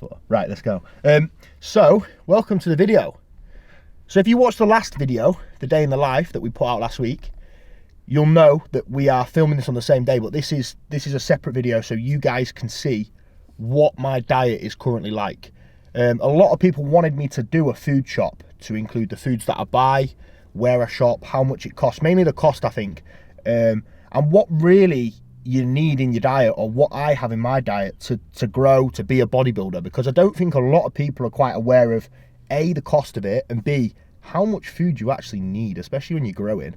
for. Right, let's go. So, welcome to the video. So if you watched the last video, the day in the life that we put out last week, you'll know that we are filming this on the same day, but this is a separate video so you guys can see what my diet is currently like. A lot of people wanted me to do a food shop to include the foods that I buy, where I shop, how much it costs, mainly the cost, I think, and what really you need in your diet, or what I have in my diet to grow, to be a bodybuilder, because I don't think a lot of people are quite aware of A, the cost of it, and B, how much food you actually need, especially when you're growing.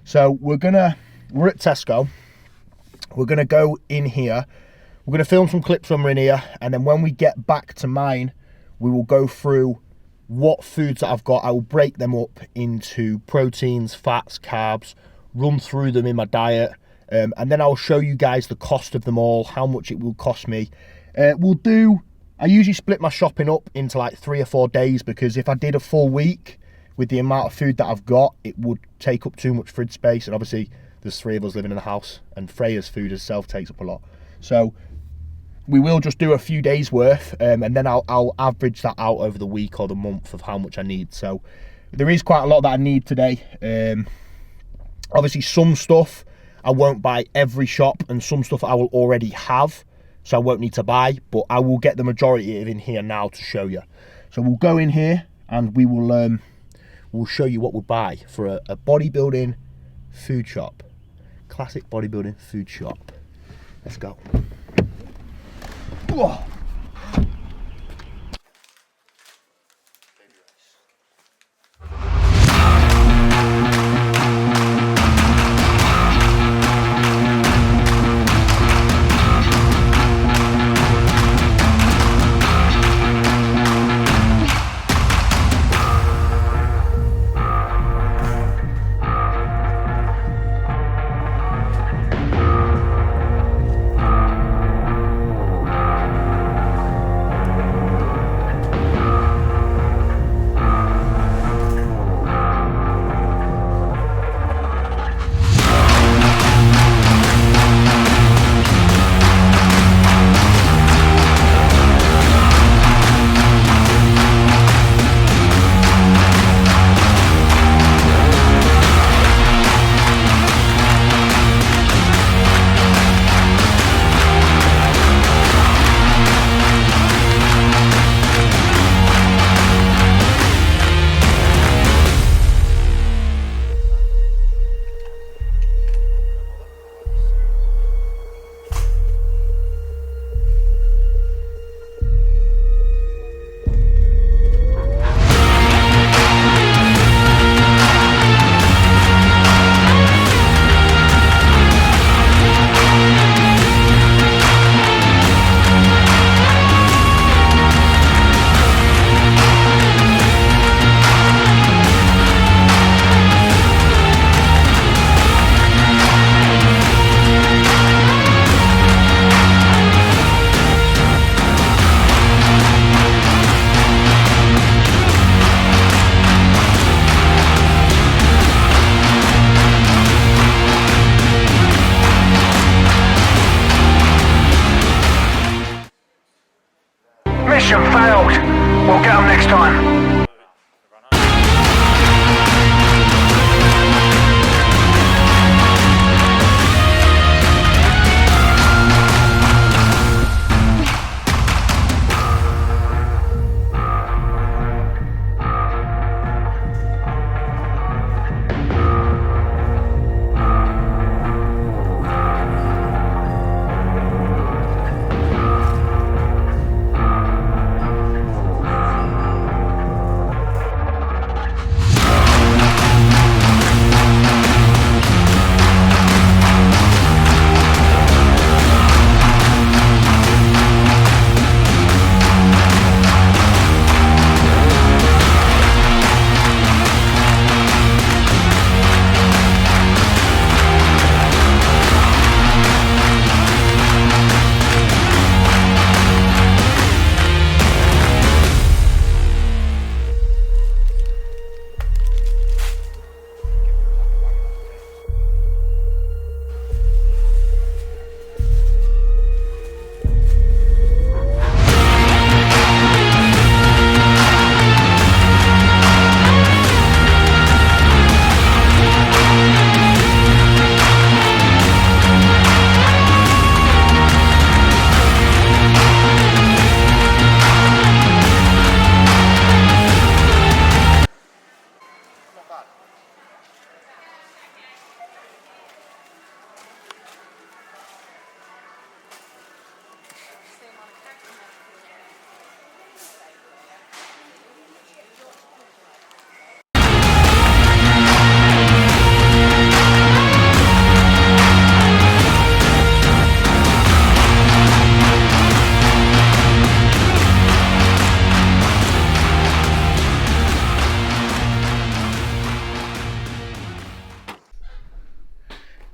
So we're at Tesco. We're gonna go in here. We're gonna film some clips when we're in here, and then when we get back to mine, we will go through what foods that I've got. I will break them up into proteins, fats, carbs, run through them in my diet, and then I'll show you guys the cost of them all, how much it will cost me. I usually split my shopping up into like 3 or 4 days, because if I did a full week with the amount of food that I've got, it would take up too much fridge space, and obviously there's 3 of us living in the house, and Freya's food herself takes up a lot. So we will just do a few days worth, and then I'll average that out over the week or the month of how much I need. So there is quite a lot that I need today. Obviously some stuff I won't buy every shop, and some stuff I will already have, so I won't need to buy, but I will get the majority of it in here now to show you. So we'll go in here and we will we'll show you what we'll buy for a bodybuilding food shop. Classic bodybuilding food shop. Let's go. Whoa.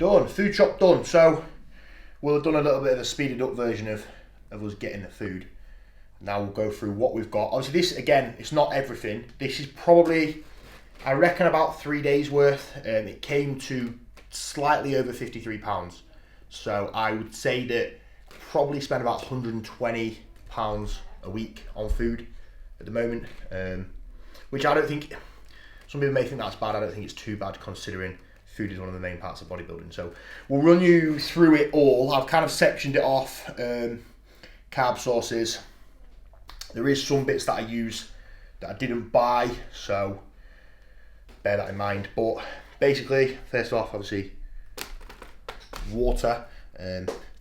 Done, food shop done. So we'll have done a little bit of a speeded up version of us getting the food. Now we'll go through what we've got. Obviously this, again, it's not everything. This is probably, I reckon, about 3 days worth. It came to slightly over £53. So I would say that probably spend about £120 a week on food at the moment. Which I don't think, some people may think that's bad. I don't think it's too bad considering food is one of the main parts of bodybuilding. So we'll run you through it all. I've kind of sectioned it off. Carb sources. There is some bits that I use that I didn't buy, so bear that in mind. But basically, first off, obviously, water.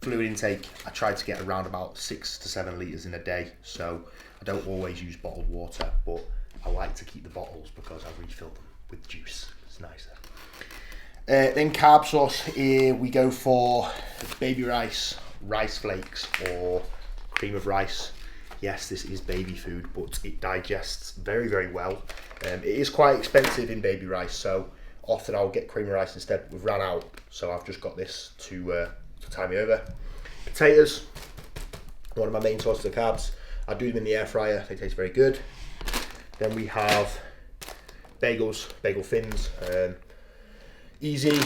Fluid intake, I try to get around about 6 to 7 litres in a day. So I don't always use bottled water, but I like to keep the bottles because I refill them with juice. It's nicer. Then carb source, here we go for baby rice, rice flakes, or cream of rice. Yes, this is baby food, but it digests very, very well. It is quite expensive in baby rice, so often I'll get cream of rice instead. We've ran out, so I've just got this to tie me over. Potatoes, one of my main sources of carbs. I do them in the air fryer, they taste very good. Then we have bagels, bagel thins, easy,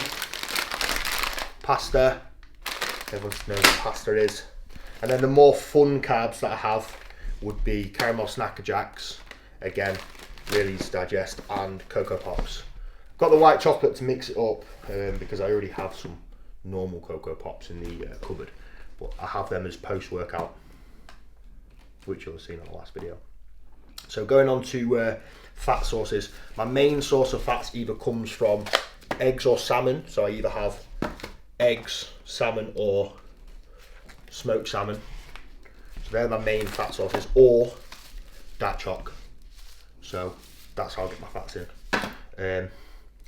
pasta, everyone knows what pasta is. And then the more fun carbs that I have would be caramel Snacker Jacks, again, really easy to digest, and Cocoa Pops. Got the white chocolate to mix it up because I already have some normal Cocoa Pops in the cupboard, but I have them as post-workout, which you'll have seen on the last video. So going on to fat sources, my main source of fats either comes from eggs or salmon, so I either have eggs, salmon, or smoked salmon. So they're my main fat sources, or dark choc. So that's how I get my fats in.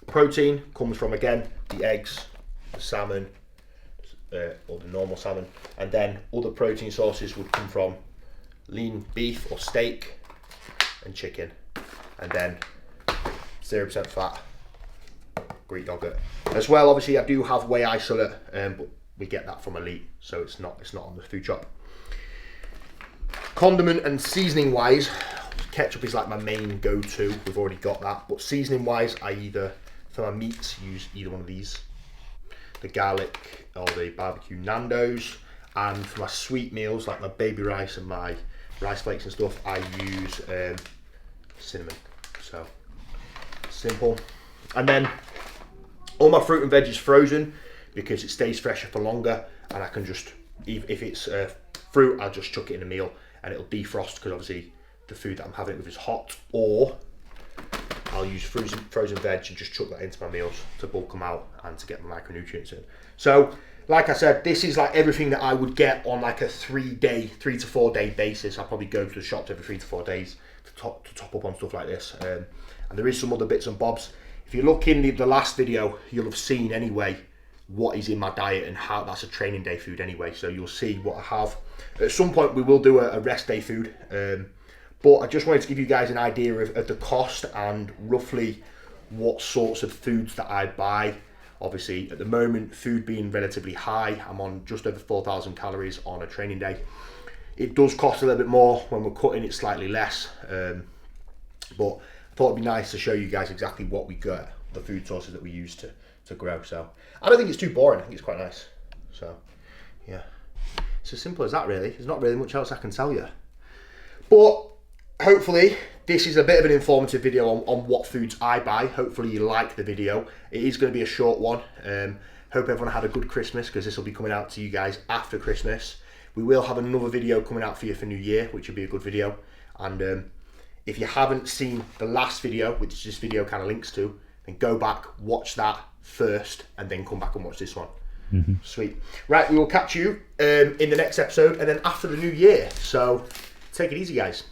Protein comes from, again, the eggs, the salmon, or the normal salmon, and then other protein sources would come from lean beef or steak and chicken, and then 0% fat Greek yogurt. As well, obviously I do have whey isolate, but we get that from Elite, so it's not on the food shop. Condiment and seasoning wise, ketchup is like my main go-to. We've already got that, but seasoning wise, I either, for my meats, use either one of these, the garlic or the barbecue Nando's, and for my sweet meals like my baby rice and my rice flakes and stuff, I use cinnamon. So simple. And then all my fruit and veg is frozen because it stays fresher for longer, and I can just, if it's fruit, I'll just chuck it in a meal and it'll defrost, because obviously the food that I'm having it with is hot. Or I'll use frozen veg and just chuck that into my meals to bulk them out and to get my micronutrients in. So like I said, this is like everything that I would get on like a 3 to 4 day basis. I'll probably go to the shops every 3 to 4 days to top up on stuff like this. And there is some other bits and bobs. If you look in the last video, you'll have seen anyway what is in my diet and how that's a training day food anyway. So you'll see what I have. At some point we will do a rest day food. But I just wanted to give you guys an idea of the cost and roughly what sorts of foods that I buy. Obviously, at the moment, food being relatively high, I'm on just over 4,000 calories on a training day. It does cost a little bit more. When we're cutting, it's slightly less. But I thought it'd be nice to show you guys exactly what we get, the food sources that we use to grow. So I don't think it's too boring. I think it's quite nice. So yeah, it's as simple as that really. There's not really much else I can tell you. But hopefully this is a bit of an informative video on what foods I buy. Hopefully you like the video. It is going to be a short one. Hope everyone had a good Christmas, because this will be coming out to you guys after Christmas. We will have another video coming out for you for New Year, which will be a good video. And if you haven't seen the last video, which this video kind of links to, then go back, watch that first, and then come back and watch this one. Mm-hmm. Sweet. Right, we will catch you in the next episode, and then after the New Year. So take it easy, guys.